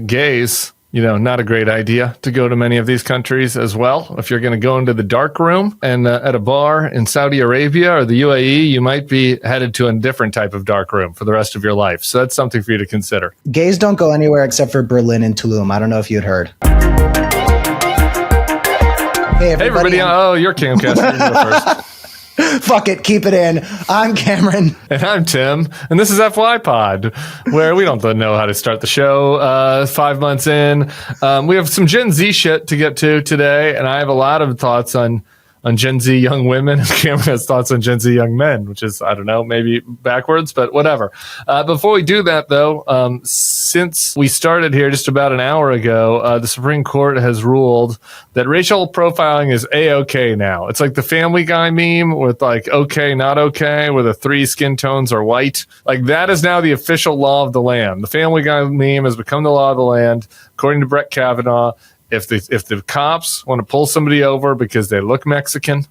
gays, not a great idea to go to many of these countries as well. If you're going to go into the dark room and at a bar in Saudi Arabia or the UAE, you might be headed to a different type of dark room for the rest of your life. So that's something for you to consider. Gays don't go anywhere except for Berlin and Tulum. I don't know if you'd heard. Hey, everybody. Oh, you're Cam Kasky. You go first. Fuck it, keep it in. I'm Cameron. And I'm Tim. And this is FY Pod, where we don't know how to start the show 5 months in. We have some Gen Z shit to get to today, and I have a lot of thoughts on Gen Z young women, and Cameron has thoughts on Gen Z young men, which is, I don't know, maybe backwards, but whatever. Before we do that, though, since we started here just about an hour ago, the Supreme Court has ruled that racial profiling is A-OK now. It's like the Family Guy meme with like okay, not okay, where the 3 skin tones are white. Like that is now the official law of the land. The Family Guy meme has become the law of the land, according to Brett Kavanaugh. If the cops want to pull somebody over because they look Mexican,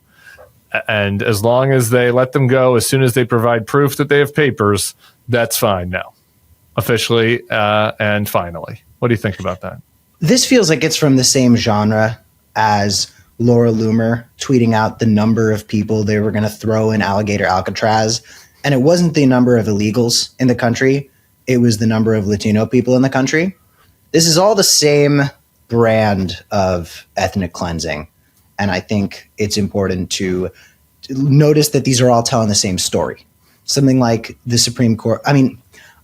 and as long as they let them go as soon as they provide proof that they have papers, that's fine now, officially and finally. What do you think about that? This feels like it's from the same genre as Laura Loomer tweeting out the number of people they were going to throw in Alligator Alcatraz. And it wasn't the number of illegals in the country. It was the number of Latino people in the country. This is all the same brand of ethnic cleansing. And I think it's important to notice that these are all telling the same story. Something like the Supreme Court. I mean,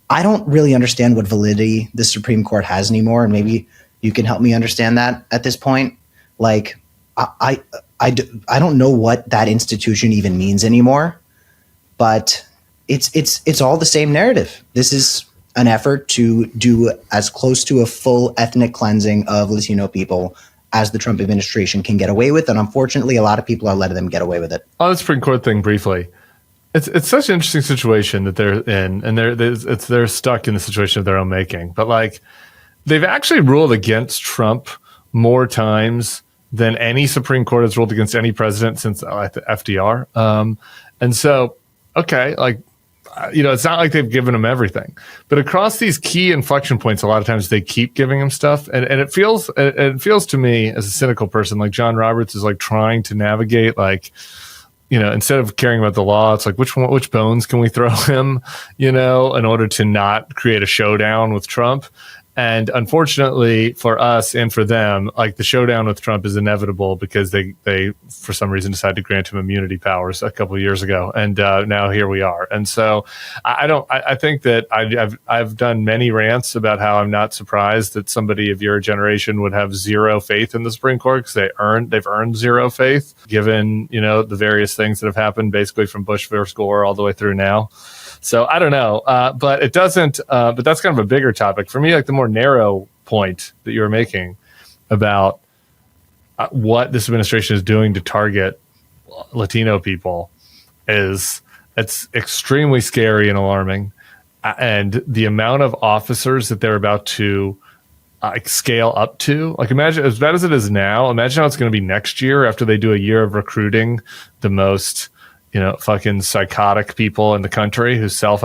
I don't really understand what validity the Supreme Court has anymore. And maybe you can help me understand that at this point. Like, I don't know what that institution even means anymore, but it's all the same narrative. This is an effort to do as close to a full ethnic cleansing of Latino people as the Trump administration can get away with. And unfortunately, a lot of people are letting them get away with it. On the Supreme Court thing briefly, it's such an interesting situation that they're in, and they're stuck in the situation of their own making. But like, they've actually ruled against Trump more times than any Supreme Court has ruled against any president since FDR. And so, okay, like, it's not like they've given him everything, but across these key inflection points, a lot of times they keep giving him stuff. And it feels to me as a cynical person, like John Roberts is like trying to navigate, like, instead of caring about the law, it's like, which bones can we throw him, in order to not create a showdown with Trump. And unfortunately for us and for them, like the showdown with Trump is inevitable because they for some reason decided to grant him immunity powers a couple of years ago, and now here we are. And so I think that I've done many rants about how I'm not surprised that somebody of your generation would have zero faith in the Supreme Court because they've earned zero faith given the various things that have happened basically from Bush versus Gore all the way through now. So I don't know, but it doesn't. But that's kind of a bigger topic for me. Like the more narrow point that you were making about what this administration is doing to target Latino people it's extremely scary and alarming. And the amount of officers that they're about to scale up to, like, imagine as bad as it is now. Imagine how it's going to be next year after they do a year of recruiting the most fucking psychotic people in the country who self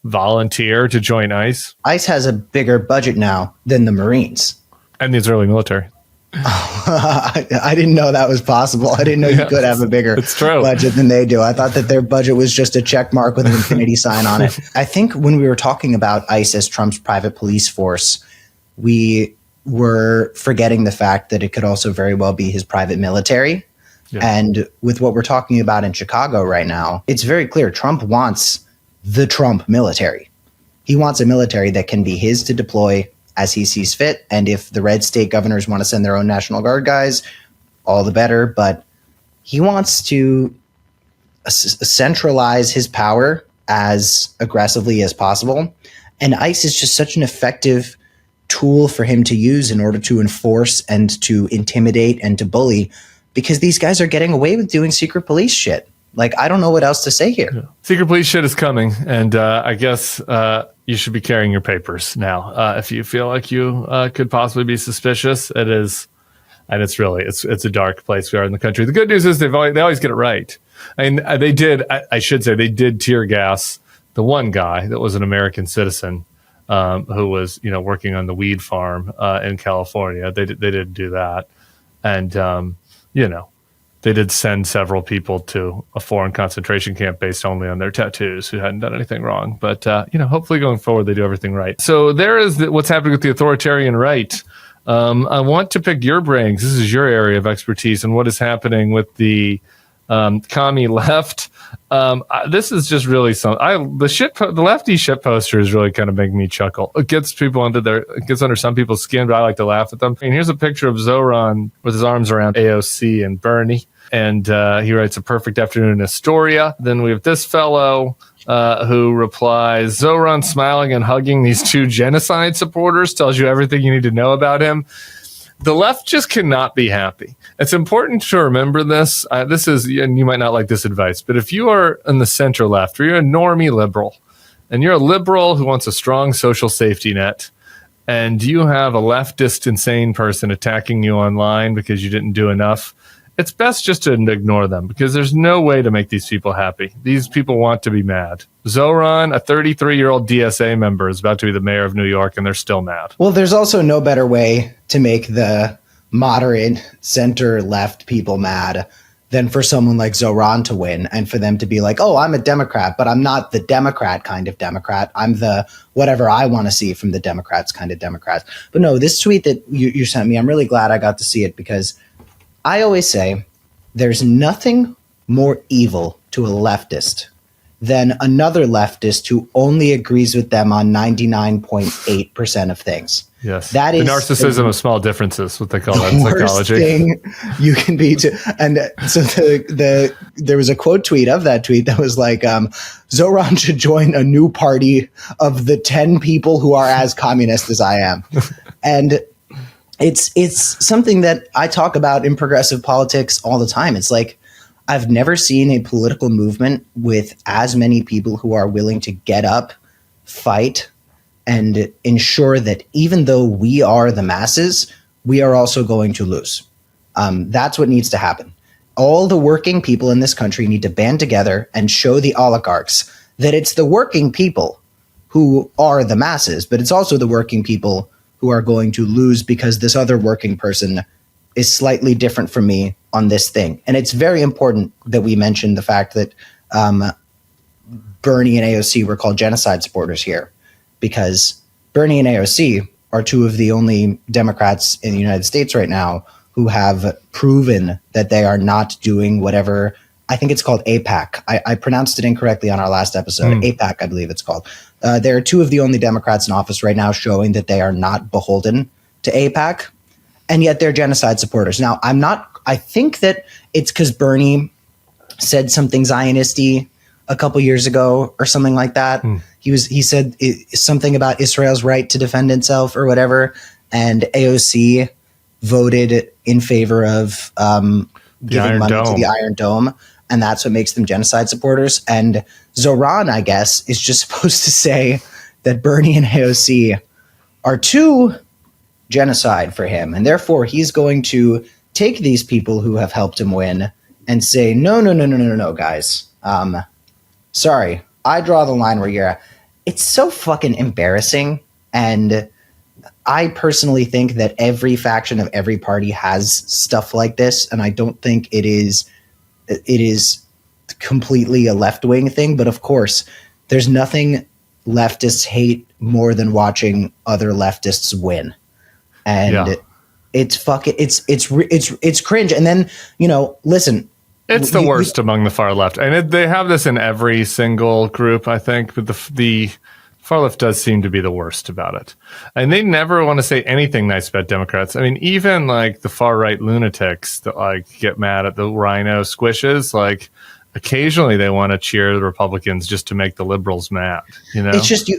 volunteer to join ICE. ICE has a bigger budget now than the Marines and the Israeli military. I didn't know that was possible. I didn't know you could have a bigger budget than they do. I thought that their budget was just a check mark with an infinity sign on it. I think when we were talking about ICE as Trump's private police force, we were forgetting the fact that it could also very well be his private military. Yeah. And with what we're talking about in Chicago right now, it's very clear Trump wants the Trump military. He wants a military that can be his to deploy as he sees fit. And if the red state governors want to send their own National Guard guys, all the better. But he wants to centralize his power as aggressively as possible. And ICE is just such an effective tool for him to use in order to enforce and to intimidate and to bully, because these guys are getting away with doing secret police shit. Like, I don't know what else to say here. Yeah. Secret police shit is coming, and I guess you should be carrying your papers now if you feel like you could possibly be suspicious. It is, and it's a dark place we are in the country. The good news is they always get it right. I mean, I should say they did tear gas the one guy that was an American citizen who was, working on the weed farm in California. They didn't do that. And, they did send several people to a foreign concentration camp based only on their tattoos who hadn't done anything wrong. But, hopefully going forward, they do everything right. So there is what's happening with the authoritarian right. I want to pick your brains. This is your area of expertise and what is happening with the commie left. This is just really something. The lefty shit posters really kind of make me chuckle. It gets under some people's skin, but I like to laugh at them. And here's a picture of Zoran with his arms around AOC and Bernie. And he writes, "A perfect afternoon in Astoria." Then we have this fellow who replies, "Zoran smiling and hugging these two genocide supporters tells you everything you need to know about him." The left just cannot be happy. It's important to remember this. And you might not like this advice, but if you are in the center left, or you're a normie liberal, and you're a liberal who wants a strong social safety net, and you have a leftist insane person attacking you online because you didn't do enough, it's best just to ignore them, because there's no way to make these people happy. These people want to be mad. Zoran, a 33-year-old DSA member, is about to be the mayor of New York, and they're still mad. Well, there's also no better way to make the moderate center-left people mad than for someone like Zoran to win, and for them to be like, "Oh, I'm a Democrat, but I'm not the Democrat kind of Democrat. I'm the whatever I want to see from the Democrats kind of Democrats." But no, this tweet that you sent me, I'm really glad I got to see it, because I always say there's nothing more evil to a leftist than another leftist who only agrees with them on 99.8% of things. Yes, that the is narcissism of small differences, what they call that in psychology. Worst thing you can be to, and so there was a quote tweet of that tweet that was like, "Zoran should join a new party of the 10 people who are as communist as I am," and it's something that I talk about in progressive politics all the time. It's like, I've never seen a political movement with as many people who are willing to get up, fight, and ensure that even though we are the masses, we are also going to lose. That's what needs to happen. All the working people in this country need to band together and show the oligarchs that it's the working people who are the masses, but it's also the working people who are going to lose because this other working person is slightly different from me on this thing. And it's very important that we mention the fact that Bernie and AOC were called genocide supporters here, because Bernie and AOC are two of the only Democrats in the United States right now who have proven that they are not doing whatever, I think it's called AIPAC. I pronounced it incorrectly on our last episode. AIPAC, I believe it's called. There are two of the only Democrats in office right now showing that they are not beholden to AIPAC, and yet they're genocide supporters. Now, I think that it's because Bernie said something Zionisty a couple years ago or something like that. He said something about Israel's right to defend itself or whatever, and AOC voted in favor of giving money to the Iron Dome, and that's what makes them genocide supporters. And Zoran, I guess, is just supposed to say that Bernie and AOC are too genocide for him, and therefore he's going to take these people who have helped him win and say, no, guys. Sorry, I draw the line where you're at. It's so fucking embarrassing, and I personally think that every faction of every party has stuff like this, and I don't think it is completely a left-wing thing. But of course, there's nothing leftists hate more than watching other leftists win, and it's cringe. And then listen. It's the worst among the far left. And they have this in every single group, I think. But the far left does seem to be the worst about it. And they never want to say anything nice about Democrats. I mean, even like the far right lunatics that like get mad at the rhino squishes, like occasionally they want to cheer the Republicans just to make the liberals mad. It's just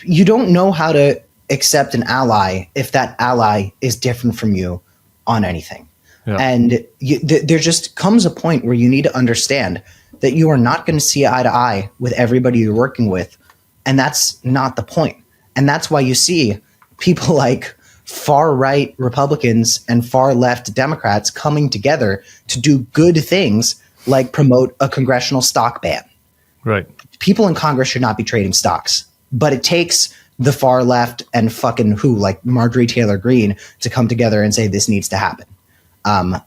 you don't know how to accept an ally if that ally is different from you on anything. Yeah. And there just comes a point where you need to understand that you are not going to see eye to eye with everybody you're working with. And that's not the point. And that's why you see people like far right Republicans and far left Democrats coming together to do good things like promote a congressional stock ban. Right. People in Congress should not be trading stocks, but it takes the far left and fucking like Marjorie Taylor Greene to come together and say this needs to happen.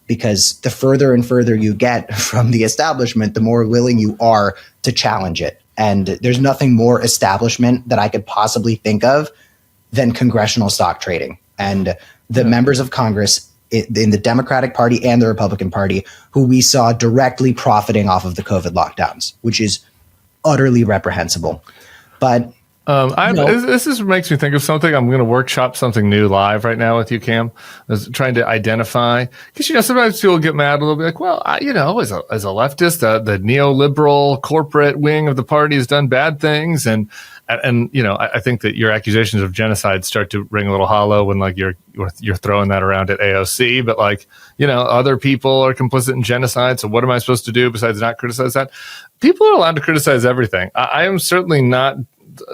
Because the further and further you get from the establishment, the more willing you are to challenge it. And there's nothing more establishment that I could possibly think of than congressional stock trading. And the members of Congress in the Democratic Party and the Republican Party who we saw directly profiting off of the COVID lockdowns, which is utterly reprehensible. But this makes me think of something. I'm going to workshop something new live right now with you, Cam. I was trying to identify, because sometimes people get mad a little bit, like, well, as a leftist, the neoliberal corporate wing of the party has done bad things, and I think that your accusations of genocide start to ring a little hollow when like you're throwing that around at AOC, but like other people are complicit in genocide. So what am I supposed to do besides not criticize that? People are allowed to criticize everything. I am certainly not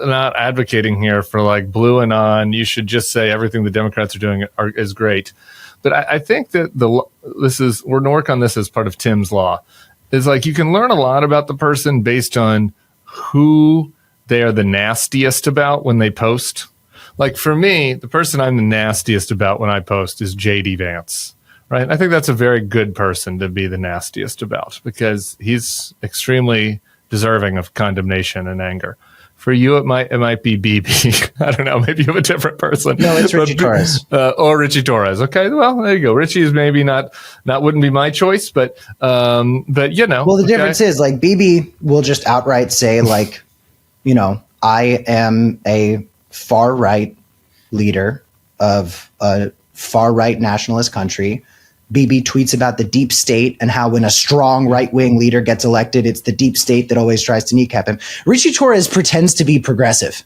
advocating here for like blue and on. You should just say everything the Democrats are doing is great. But I think that we're going to work on this as part of Tim's law. Is like you can learn a lot about the person based on who they are the nastiest about when they post. Like for me, the person I'm the nastiest about when I post is JD Vance. Right? I think that's a very good person to be the nastiest about because he's extremely deserving of condemnation and anger. For you, it might be BB. I don't know. Maybe you have a different person. No, it's Richie Torres. Or Richie Torres. Okay, well, there you go. Richie is maybe not wouldn't be my choice, but Well, the difference is like BB will just outright say like, I am a far right leader of a far right nationalist country. BB tweets about the deep state and how when a strong right-wing leader gets elected, it's the deep state that always tries to kneecap him. Richie Torres pretends to be progressive.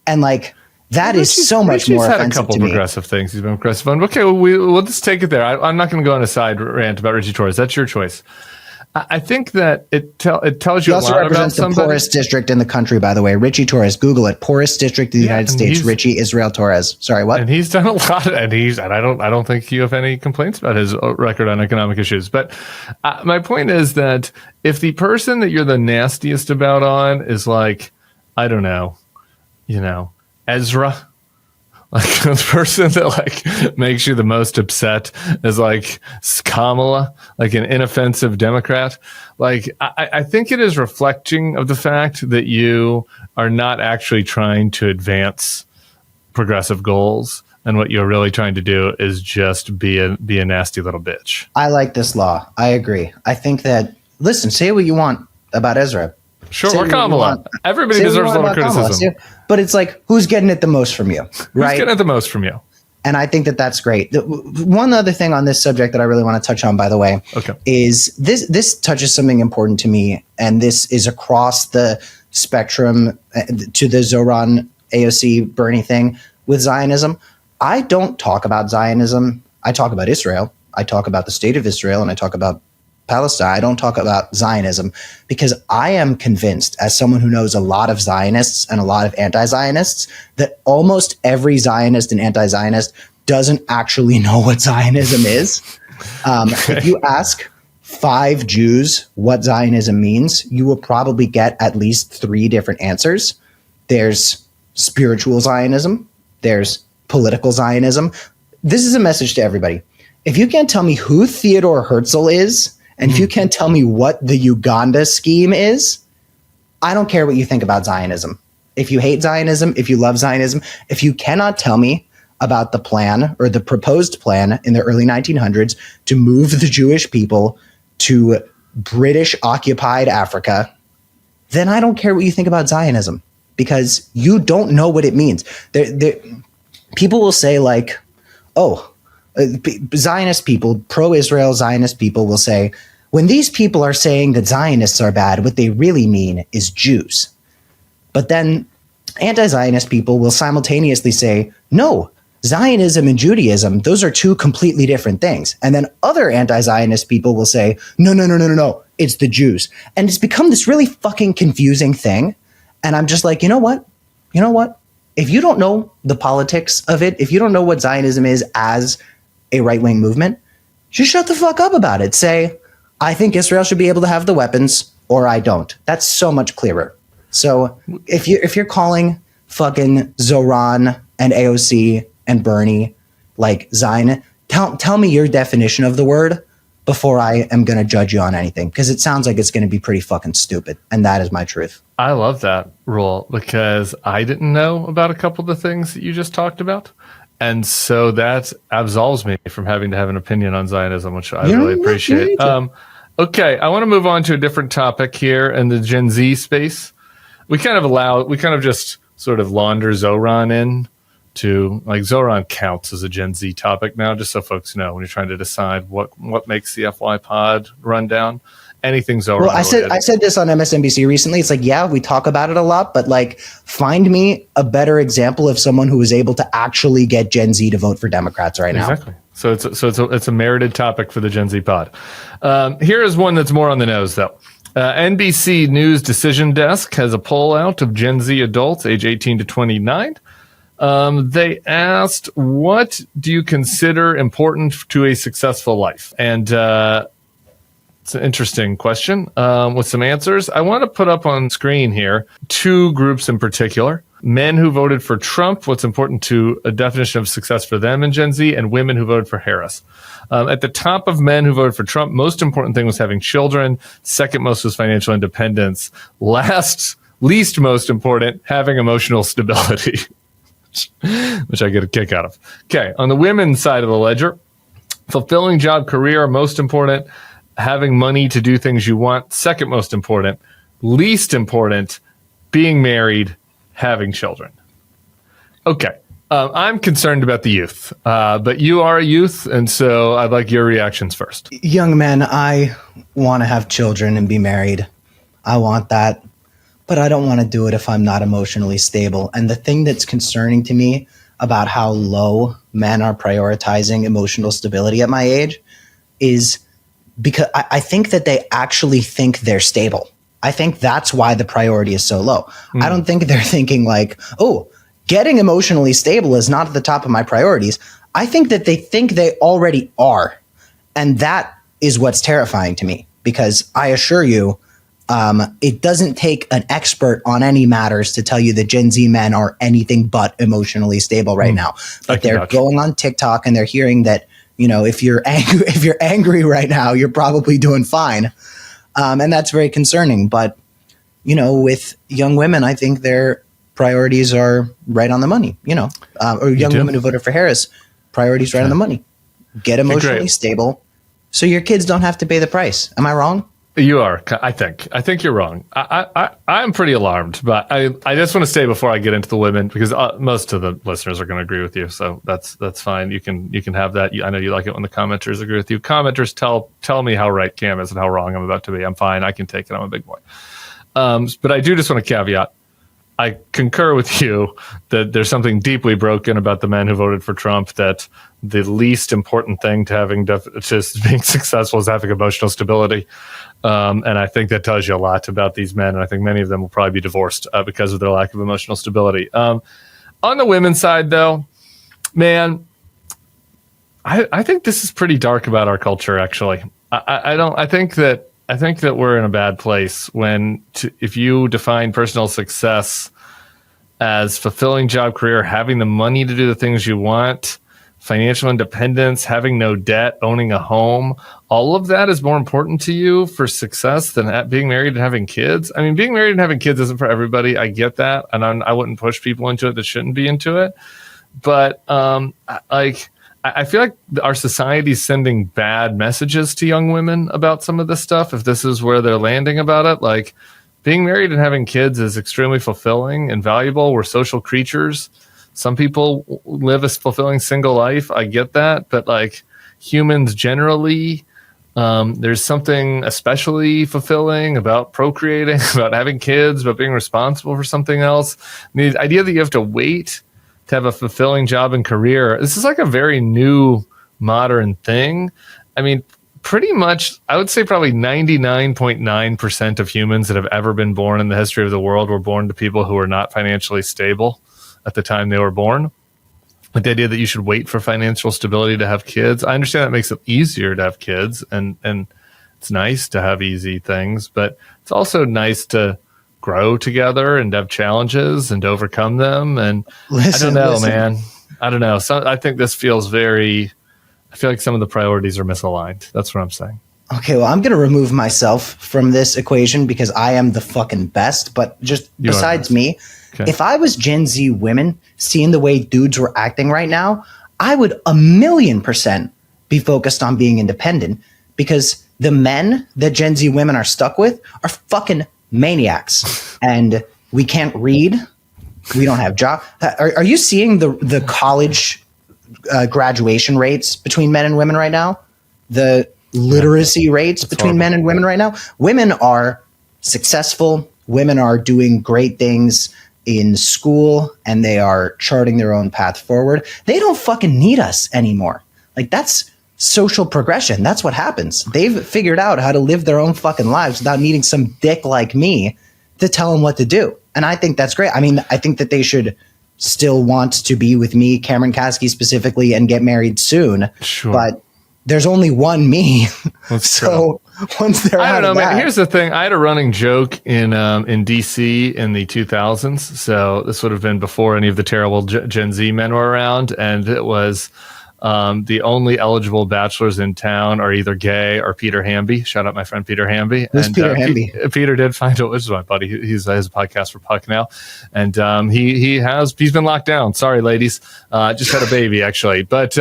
And like, that is so much more offensive to me. He's had a couple progressive things he's been progressive on. Okay, well, we'll just take it there. I'm not going to go on a side rant about Richie Torres. That's your choice. I think that it tells you a lot about somebody. He also represents the poorest district in the country, by the way. Richie Torres. Google it. Poorest district in the United States. Richie Israel Torres. Sorry, what? And he's done a lot. And I don't think you have any complaints about his record on economic issues. But my point is that if the person that you're the nastiest about on is like, I don't know, Ezra. Like the person that like makes you the most upset is like Kamala, like an inoffensive Democrat. Like I think it is reflecting of the fact that you are not actually trying to advance progressive goals, and what you're really trying to do is just be a nasty little bitch. I like this law. I agree. I think that say what you want about Ezra. Sure, or Kamala. Everybody deserves a little criticism. But it's like, who's getting it the most from you? Right? Who's getting it the most from you? And I think that that's great. One other thing on this subject that I really want to touch on, by the way, is this touches something important to me. And this is across the spectrum to the Zoran AOC Bernie thing with Zionism. I don't talk about Zionism. I talk about Israel. I talk about the state of Israel, and I talk about Palestine. I don't talk about Zionism because I am convinced, as someone who knows a lot of Zionists and a lot of anti-Zionists, that almost every Zionist and anti-Zionist doesn't actually know what Zionism is. If you ask 5 Jews what Zionism means, you will probably get at least 3 different answers. There's spiritual Zionism. There's political Zionism. This is a message to everybody. If you can't tell me who Theodore Herzl is, and if you can't tell me what the Uganda scheme is, I don't care what you think about Zionism. If you hate Zionism, if you love Zionism, if you cannot tell me about the plan or the proposed plan in the early 1900s to move the Jewish people to British occupied Africa, then I don't care what you think about Zionism because you don't know what it means. People will say like, Zionist people, pro-Israel Zionist people will say, when these people are saying that Zionists are bad, what they really mean is Jews. But then anti-Zionist people will simultaneously say, no, Zionism and Judaism, those are 2 completely different things. And then other anti-Zionist people will say, no, it's the Jews. And it's become this really fucking confusing thing. And I'm just like, you know what? If you don't know the politics of it, if you don't know what Zionism is as a right-wing movement, just shut the fuck up about it. Say, I think Israel should be able to have the weapons, or I don't. That's so much clearer. So if you're calling fucking Zoran and AOC and Bernie, like Zion. Tell me your definition of the word before I am going to judge you on anything, because it sounds like it's going to be pretty fucking stupid, and that is my truth. I love that rule because I didn't know about a couple of the things that you just talked about. And so that absolves me from having to have an opinion on Zionism, which I really appreciate. Okay, I want to move on to a different topic here in the Gen Z space. We kind of just sort of launder Zoran in to, like, Zoran counts as a Gen Z topic now, just so folks know when you're trying to decide what makes the FY pod rundown. Anything Zoran. Well, I said this on MSNBC recently. It's like, yeah, we talk about it a lot, but like, find me a better example of someone who is able to actually get Gen Z to vote for Democrats right now. Exactly. So it's a merited topic for the Gen Z pod. Here is one that's more on the nose, though. NBC News Decision Desk has a poll out of Gen Z adults age 18 to 29. They asked, what do you consider important to a successful life? And it's an interesting question with some answers. I want to put up on screen here two groups in particular. Men who voted for Trump, what's important to a definition of success for them in Gen Z, and women who voted for Harris. At the top of men who voted for Trump, most important thing was having children. Second most was financial independence. Least most important, having emotional stability, which I get a kick out of. Okay, on the women's side of the ledger, fulfilling job, career, most important. Having money to do things you want, second most important. Least important, being married, having children. Okay, I'm concerned about the youth, but you are a youth, and so I'd like your reactions first. Young men, I want to have children and be married. I want that, but I don't want to do it if I'm not emotionally stable. And the thing that's concerning to me about how low men are prioritizing emotional stability at my age is because I think that they actually think they're stable. I think that's why the priority is so low. I don't think they're thinking like, oh, getting emotionally stable is not at the top of my priorities. I think that they think they already are. And that is what's terrifying to me, because I assure you, it doesn't take an expert on any matters to tell you that Gen Z men are anything but emotionally stable right now. But they're going on TikTok and they're hearing that, you know, if you're angry right now, you're probably doing fine. And that's very concerning. But, you know, with young women, I think their priorities are right on the money, or young women who voted for Harris, priorities right on the money. Get emotionally stable so your kids don't have to pay the price. Am I wrong? You are, I think you're wrong. I'm pretty alarmed, but I just want to say before I get into the women, because most of the listeners are going to agree with you, so that's fine. You can have that. I know you like it when the commenters agree with you. Commenters tell me how right Cam is and how wrong I'm about to be. I'm fine. I can take it. I'm a big boy. But I do just want to caveat. I concur with you that there's something deeply broken about the men who voted for Trump, that the least important thing to having just being successful is having emotional stability. And I think that tells you a lot about these men. And I think many of them will probably be divorced because of their lack of emotional stability. On the women's side, though, man, I think this is pretty dark about our culture, actually. I think that we're in a bad place if you define personal success as fulfilling job, career, having the money to do the things you want, financial independence, having no debt, owning a home, all of that is more important to you for success than being married and having kids. I mean, being married and having kids isn't for everybody. I get that. And I wouldn't push people into it that shouldn't be into it. But I feel like our society is sending bad messages to young women about some of this stuff. If this is where they're landing about it, like, being married and having kids is extremely fulfilling and valuable. We're social creatures. Some people live a fulfilling single life. I get that. But like humans generally, there's something especially fulfilling about procreating, about having kids, about being responsible for something else. The idea that you have to wait to have a fulfilling job and career, this is like a very new modern thing. I mean, pretty much, I would say probably 99.9% of humans that have ever been born in the history of the world were born to people who were not financially stable at the time they were born. But the idea that you should wait for financial stability to have kids, I understand that makes it easier to have kids, and it's nice to have easy things, but it's also nice to grow together and have challenges and overcome them. And Listen, man. I don't know. So I think this feels I feel like some of the priorities are misaligned. That's what I'm saying. Okay, well, I'm going to remove myself from this equation because I am the fucking best. But just besides me, if I was Gen Z women seeing the way dudes were acting right now, I would 1,000,000% be focused on being independent, because the men that Gen Z women are stuck with are fucking maniacs. And we can't read. We don't have jobs. Are you seeing the college graduation rates between men and women right now? The literacy rates between men and women right now? Women are successful. Women are doing great things in school, and they are charting their own path forward. They don't fucking need us anymore. Like, that's social progression. That's what happens. They've figured out how to live their own fucking lives without needing some dick like me to tell them what to do. And I think that's great. I mean, I think that they should still want to be with me, Cameron Kasky specifically, and get married soon. Sure. But there's only one me. So once they're I don't know, man. Here's the thing. I had a running joke in DC in the 2000s. So this would have been before any of the terrible Gen Z men were around. And it was the only eligible bachelors in town are either gay or Peter Hamby. Shout out my friend Peter Hamby. Who's Peter Hamby? Peter did find out, which is my buddy. He has a podcast for Puck now, and he's been locked down. Sorry, ladies. Just had a baby actually, but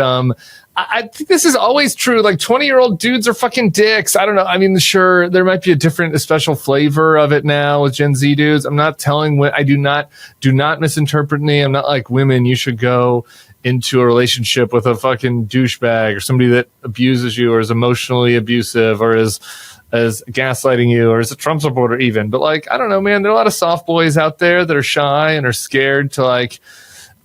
I think this is always true. Like 20-year-old dudes are fucking dicks. I don't know. I mean, sure, there might be a special flavor of it now with Gen Z dudes. I'm not telling. I do not misinterpret me. I'm not like, women, you should go into a relationship with a fucking douchebag or somebody that abuses you or is emotionally abusive or is gaslighting you or is a Trump supporter even. But like, I don't know, man, there are a lot of soft boys out there that are shy and are scared to like,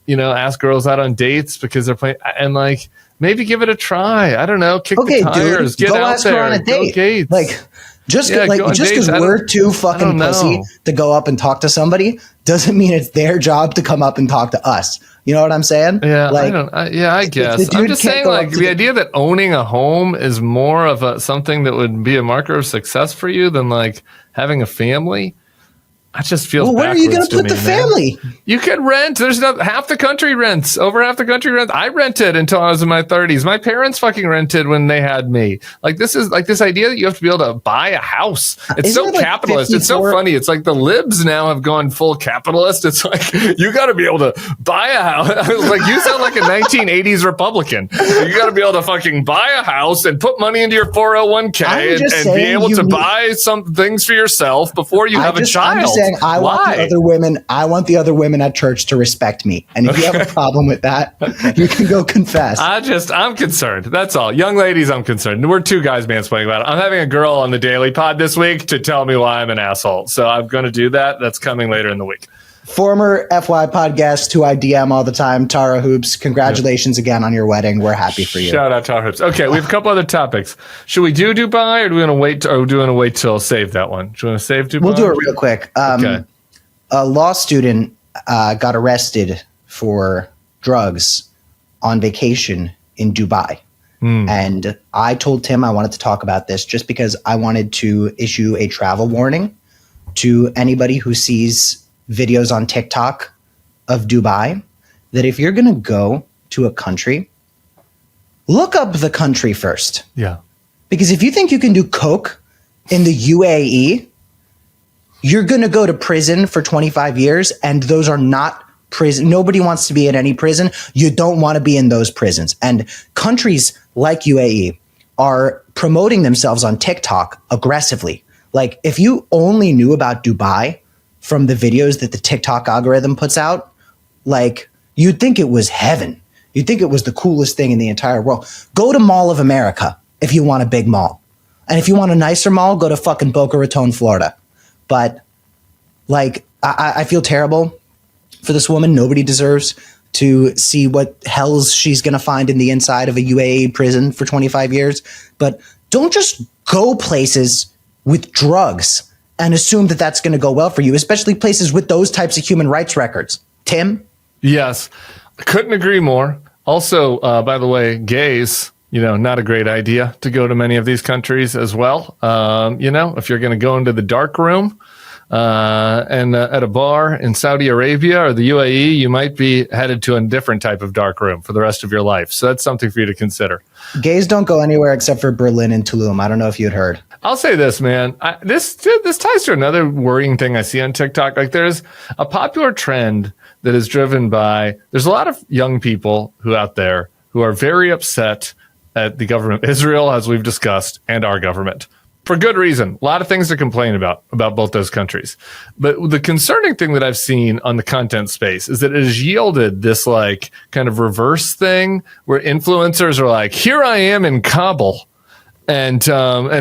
ask girls out on dates because they're playing, and like, maybe give it a try. I don't know. Kick the tires. Dude, get go out ask there. Her on a date. Go Gates. Like, just because we're too fucking pussy to go up and talk to somebody doesn't mean it's their job to come up and talk to us. You know what I'm saying? Yeah, like, I guess. I'm just saying, like, the idea that owning a home is more of something that would be a marker of success for you than like having a family. I just feel. Well, where are you going to put the family? You can rent. There's half the country rents. Over half the country rents. I rented until I was in my 30s. My parents fucking rented when they had me. Like, this is like this idea that you have to be able to buy a house. It's so capitalist. It's so funny. It's like the libs now have gone full capitalist. It's like you got to be able to buy a house. Like, you sound like a 1980s Republican. You got to be able to fucking buy a house and put money into your 401k and be able to buy some things for yourself before you have a child. I want the other women at church to respect me. And if you have a problem with that, you can go confess. I'm concerned. That's all. Young ladies, I'm concerned. We're two guys mansplaining about it. I'm having a girl on the Daily Pod this week to tell me why I'm an asshole. So I'm going to do that. That's coming later in the week. Former FY podcast who I DM all the time, Tara Hoops. Congratulations again on your wedding. We're happy for you. Shout out Tara Hoops. Okay, we have a couple other topics. Should we do Dubai, or do we want to wait? Or do we want to wait till save that one? Do you want to save Dubai? We'll do it real quick. Okay. A law student got arrested for drugs on vacation in Dubai. And I told Tim I wanted to talk about this just because I wanted to issue a travel warning to anybody who sees videos on TikTok of Dubai, that if you're going to go to a country, look up the country first. Yeah. Because if you think you can do coke in the UAE, you're going to go to prison for 25 years, and those are not prison. Nobody wants to be in any prison. You don't want to be in those prisons. And countries like UAE are promoting themselves on TikTok aggressively. Like, if you only knew about Dubai from the videos that the TikTok algorithm puts out, like, you'd think it was heaven. You'd think it was the coolest thing in the entire world. Go to Mall of America if you want a big mall. And if you want a nicer mall, go to fucking Boca Raton, Florida. But, like, I feel terrible for this woman. Nobody deserves to see what hells she's going to find in the inside of a UAE prison for 25 years. But don't just go places with drugs and assume that that's going to go well for you, especially places with those types of human rights records. Tim? Yes. I couldn't agree more. Also, by the way, gays, not a great idea to go to many of these countries as well. If you're going to go into the dark room, and at a bar in Saudi Arabia or the UAE, you might be headed to a different type of dark room for the rest of your life. So that's something for you to consider. Gays don't go anywhere except for Berlin and Tulum. I don't know if you'd heard. I'll say this, man. This ties to another worrying thing I see on TikTok. Like, there's a popular trend that is driven by, there's a lot of young people who out there who are very upset at the government of Israel, as we've discussed, and our government. For good reason. A lot of things to complain about both those countries. But the concerning thing that I've seen on the content space is that it has yielded this like kind of reverse thing where influencers are like, here I am in Kabul. And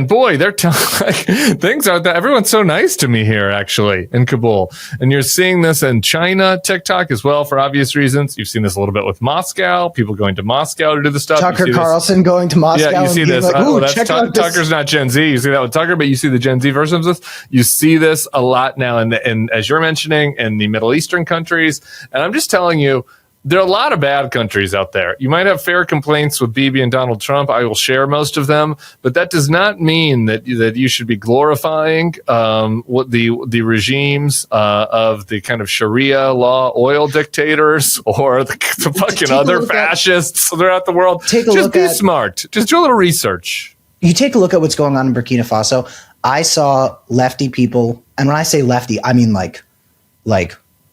boy, they're like, things aren't that. Everyone's so nice to me here, actually, in Kabul. And you're seeing this in China, TikTok as well, for obvious reasons. You've seen this a little bit with Moscow, people going to Moscow to do the stuff. Tucker Carlson going to Moscow. Yeah, you see this. Like, Tucker's not Gen Z. You see that with Tucker, but you see the Gen Z version of this. You see this a lot now, and as you're mentioning, in the Middle Eastern countries. And I'm just telling you, there are a lot of bad countries out there. You might have fair complaints with Bibi and Donald Trump. I will share most of them, but that does not mean that you should be glorifying what the regimes of the kind of Sharia law oil dictators or the fucking other fascists throughout the world. Just be smart. Just do a little research. You take a look at what's going on in Burkina Faso. I saw lefty people, and when I say lefty, I mean like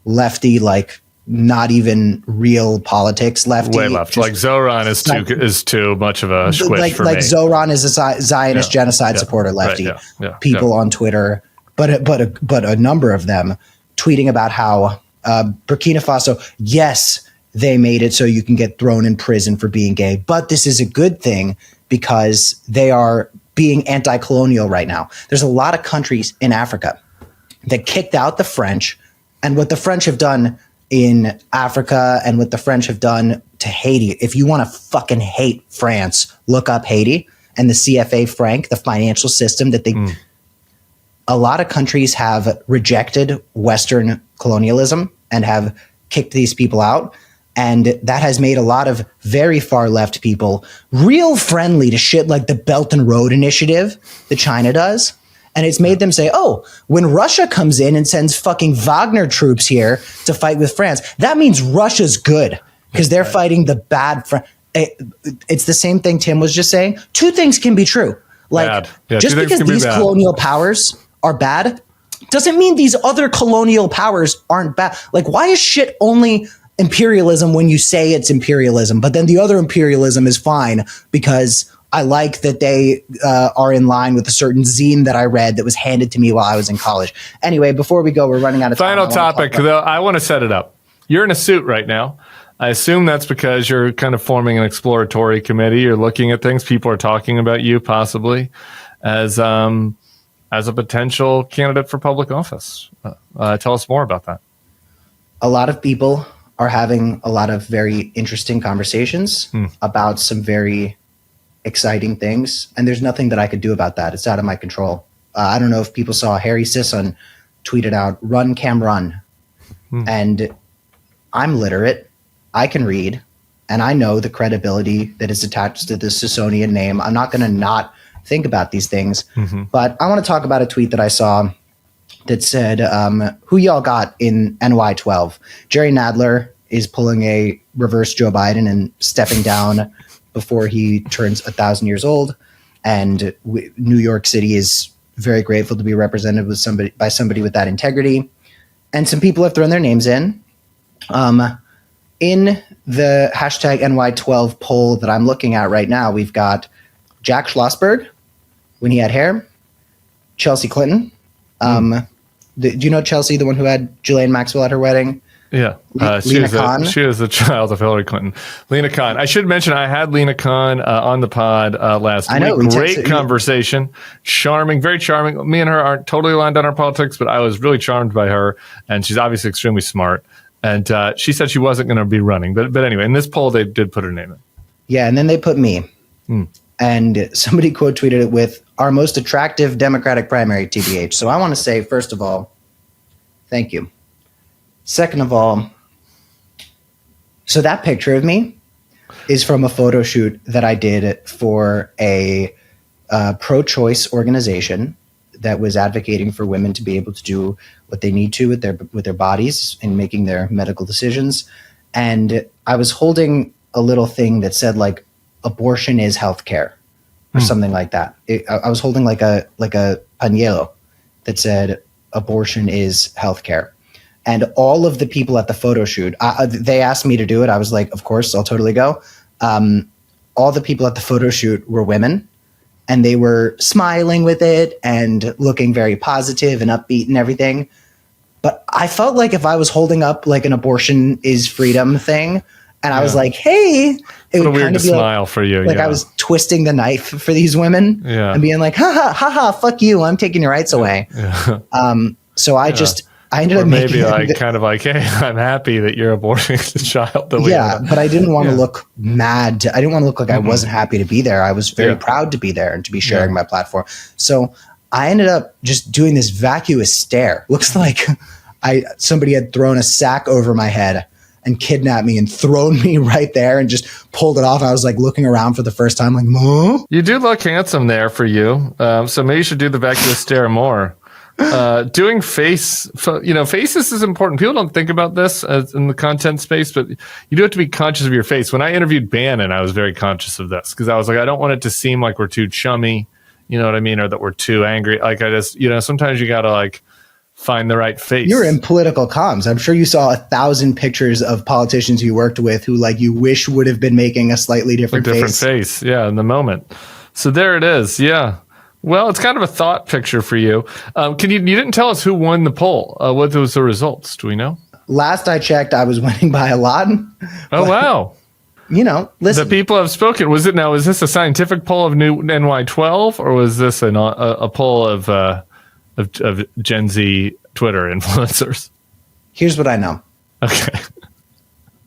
lefty, like not even real politics lefty. Way left. Like Zoran is too much of a squish for me. Like Zoran is a Zionist genocide supporter lefty. Right, people on Twitter, but a number of them tweeting about how Burkina Faso, yes, they made it so you can get thrown in prison for being gay, but this is a good thing because they are being anti-colonial right now. There's a lot of countries in Africa that kicked out the French, and what the French have done in Africa and what the French have done to Haiti. If you want to fucking hate France, look up Haiti and the CFA franc, the financial system that they... A lot of countries have rejected Western colonialism and have kicked these people out. And that has made a lot of very far left people real friendly to shit like the Belt and Road Initiative that China does. And it's made them say, oh, when Russia comes in and sends fucking Wagner troops here to fight with France, that means Russia's good because they're fighting the bad. It's the same thing Tim was just saying. Two things can be true. Like, just because these colonial powers are bad doesn't mean these other colonial powers aren't bad. Like, why is shit only imperialism when you say it's imperialism, but then the other imperialism is fine because I like that they are in line with a certain zine that I read that was handed to me while I was in college. Anyway, before we go, we're running out of time. Final topic, though. I want to set it up. You're in a suit right now. I assume that's because you're kind of forming an exploratory committee. You're looking at things. People are talking about you possibly as a potential candidate for public office. Tell us more about that. A lot of people are having a lot of very interesting conversations about some very exciting things, and there's nothing that I could do about that. It's out of my control. I don't know if people saw Harry Sisson tweeted out, "Run, Cam, run." And I'm literate. I can read, and I know the credibility that is attached to the Sissonian name. I'm not going to not think about these things, but I want to talk about a tweet that I saw that said, who y'all got in NY12? Jerry Nadler is pulling a reverse Joe Biden and stepping down before he turns 1,000 years old. And New York City is very grateful to be represented with by somebody with that integrity. And some people have thrown their names in. In the hashtag NY12 poll that I'm looking at right now, we've got Jack Schlossberg when he had hair, Chelsea Clinton. Do you know Chelsea, the one who had Ghislaine Maxwell at her wedding? Yeah. She was the child of Hillary Clinton. Lena Khan. I should mention I had Lena Khan on the pod last week. Great conversation. Charming, very charming. Me and her aren't totally aligned on our politics, but I was really charmed by her. And she's obviously extremely smart. And she said she wasn't going to be running. But anyway, in this poll, they did put her name in. Yeah, and then they put me. And somebody quote tweeted it with, "Our most attractive Democratic primary, TBH." So I want to say, first of all, thank you. Second of all, so that picture of me is from a photo shoot that I did for a pro-choice organization that was advocating for women to be able to do what they need to with their bodies in making their medical decisions. And I was holding a little thing that said like abortion is healthcare or something like that. I was holding like a pañuelo that said abortion is healthcare. And all of the people at the photo shoot, they asked me to do it. I was like, of course, I'll totally go. All the people at the photo shoot were women, and they were smiling with it and looking very positive and upbeat and everything. But I felt like if I was holding up like an abortion is freedom thing, and I was like, hey, it would kind of be smile for you. Like I was twisting the knife for these women and being like, ha, fuck you. I'm taking your rights away. Yeah. So I ended up making maybe like kind of like, hey, I'm happy that you're aborting the child. But I didn't want to look mad. I didn't want to look like I wasn't happy to be there. I was very proud to be there and to be sharing my platform. So I ended up just doing this vacuous stare. Looks like somebody had thrown a sack over my head and kidnapped me and thrown me right there and just pulled it off. I was like looking around for the first time, like, Mom? You do look handsome there for you. So maybe you should do the vacuous stare more. Doing faces is important. People don't think about this in the content space, but you do have to be conscious of your face. When I interviewed Bannon, I was very conscious of this because I was like, I don't want it to seem like we're too chummy, you know what I mean? Or that we're too angry. Like I just, sometimes you got to like find the right face. You're in political comms. I'm sure you saw 1,000 pictures of politicians you worked with who like you wish would have been making a slightly different face. Yeah, in the moment. So there it is. Yeah. Well, it's kind of a thought picture for you. You didn't tell us who won the poll. What was the results? Do we know? Last I checked, I was winning by a lot. Oh, wow. Listen. The people have spoken. Was this a scientific poll of New NY12 or was this a poll of Gen Z Twitter influencers? Here's what I know. Okay.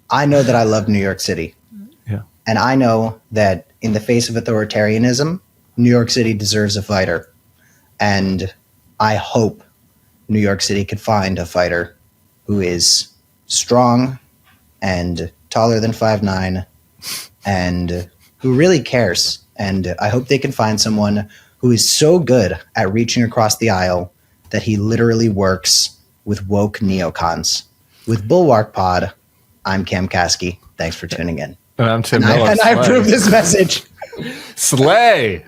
I know that I love New York City. Yeah. And I know that in the face of authoritarianism, New York City deserves a fighter. And I hope New York City could find a fighter who is strong and taller than 5'9" and who really cares. And I hope they can find someone who is so good at reaching across the aisle that he literally works with woke neocons. With Bulwark Pod, I'm Cam Kasky. Thanks for tuning in. And I'm Tim Miller. And I approve this message. Slay!